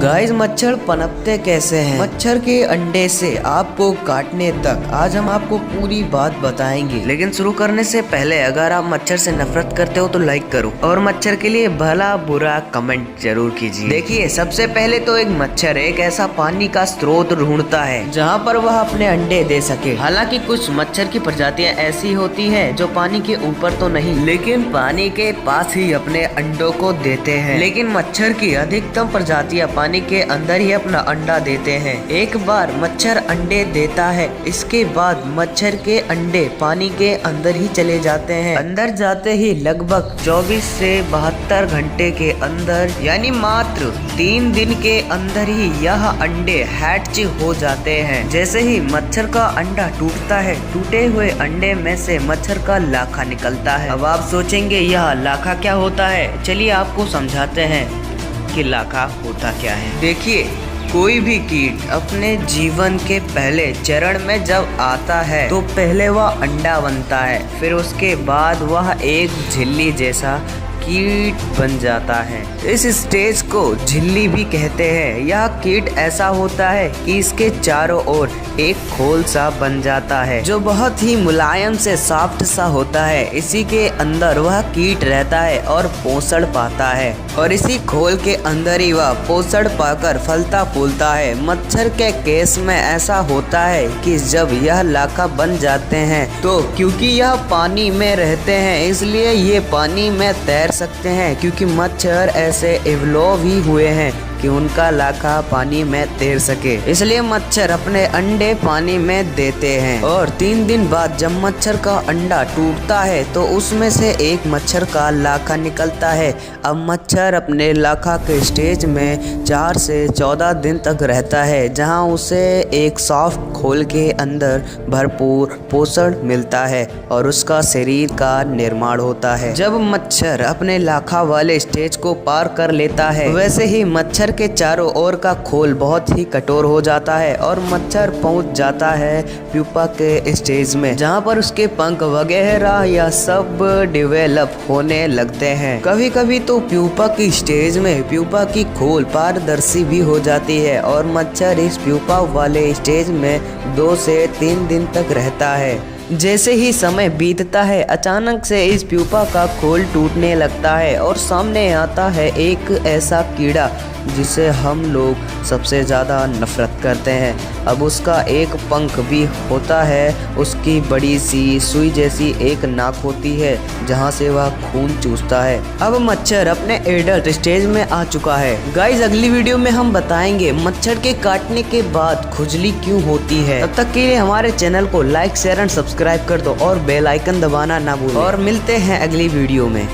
Guys, मच्छर पनपते कैसे हैं? मच्छर के अंडे से आपको काटने तक आज हम आपको पूरी बात बताएंगे। लेकिन शुरू करने से पहले अगर आप मच्छर से नफरत करते हो तो लाइक करो और मच्छर के लिए भला बुरा कमेंट जरूर कीजिए। देखिए, सबसे पहले तो एक मच्छर एक ऐसा पानी का स्रोत ढूंढता है जहाँ पर वह अपने अंडे दे सके। हालांकि कुछ मच्छर की प्रजातियाँ ऐसी होती है जो पानी के ऊपर तो नहीं लेकिन पानी के पास ही अपने अंडों को देते हैं। लेकिन मच्छर की अधिकतम प्रजातियाँ पानी के अंदर ही अपना अंडा देते हैं। एक बार मच्छर अंडे देता है, इसके बाद मच्छर के अंडे पानी के अंदर ही चले जाते हैं। अंदर जाते ही लगभग 24 से 72 घंटे के अंदर यानी मात्र 3 दिन के अंदर ही यह अंडे हैच हो जाते हैं। जैसे ही मच्छर का अंडा टूटता है, टूटे हुए अंडे में से मच्छर का लाखा निकलता है। अब आप सोचेंगे यह लाखा क्या होता है? चलिए आपको समझाते हैं कि लाखा होता क्या है। देखिए, कोई भी कीट अपने जीवन के पहले चरण में जब आता है तो पहले वह अंडा बनता है, फिर उसके बाद वह एक झिल्ली जैसा कीट बन जाता है। इस स्टेज को झिल्ली भी कहते हैं। यह कीट ऐसा होता है कि इसके चारों ओर एक खोल सा बन जाता है जो बहुत ही मुलायम से सॉफ्ट सा होता है। इसी के अंदर वह कीट रहता है और पोषण पाता है और इसी खोल के अंदर ही वह पोषण पाकर फलता फूलता है। मच्छर के केस में ऐसा होता है कि जब यह लाखा बन जाते हैं तो क्योंकि यह पानी में रहते हैं इसलिए ये पानी में तैर सकते हैं, क्योंकि मच्छर ऐसे इवॉल्व ही हुए हैं कि उनका लाखा पानी में तैर सके। इसलिए मच्छर अपने अंडे पानी में देते हैं और 3 दिन बाद जब मच्छर का अंडा टूटता है तो उसमें से एक मच्छर का लाखा निकलता है। अब मच्छर अपने लाखा के स्टेज में 4 से 14 दिन तक रहता है, जहां उसे एक सॉफ्ट खोल के अंदर भरपूर पोषण मिलता है और उसका शरीर का निर्माण होता है। जब मच्छर अपने लाखा वाले स्टेज को पार कर लेता है, वैसे ही मच्छर के चारों ओर का खोल बहुत ही कठोर हो जाता है और मच्छर पहुंच जाता है प्यूपा के स्टेज में, जहां पर उसके पंख वगैरह या सब डेवलप होने लगते हैं। कभी कभी तो प्यूपा की स्टेज में प्यूपा की खोल पारदर्शी भी हो जाती है और मच्छर इस प्यूपा वाले स्टेज में 2 से 3 दिन तक रहता है। जैसे ही समय बीतता है, अचानक से इस प्यूपा का खोल टूटने लगता है और सामने आता है एक ऐसा कीड़ा जिसे हम लोग सबसे ज़्यादा नफरत करते हैं। अब उसका एक पंख भी होता है, उसकी बड़ी सी सुई जैसी एक नाक होती है जहां से वह खून चूसता है। अब मच्छर अपने एडल्ट स्टेज में आ चुका है। गाइस, अगली वीडियो में हम बताएंगे मच्छर के काटने के बाद खुजली क्यों होती है। तब तक के लिए हमारे चैनल को लाइक, शेयर एंड सब्सक्राइब कर दो और बेल आइकन दबाना ना भूलो और मिलते हैं अगली वीडियो में।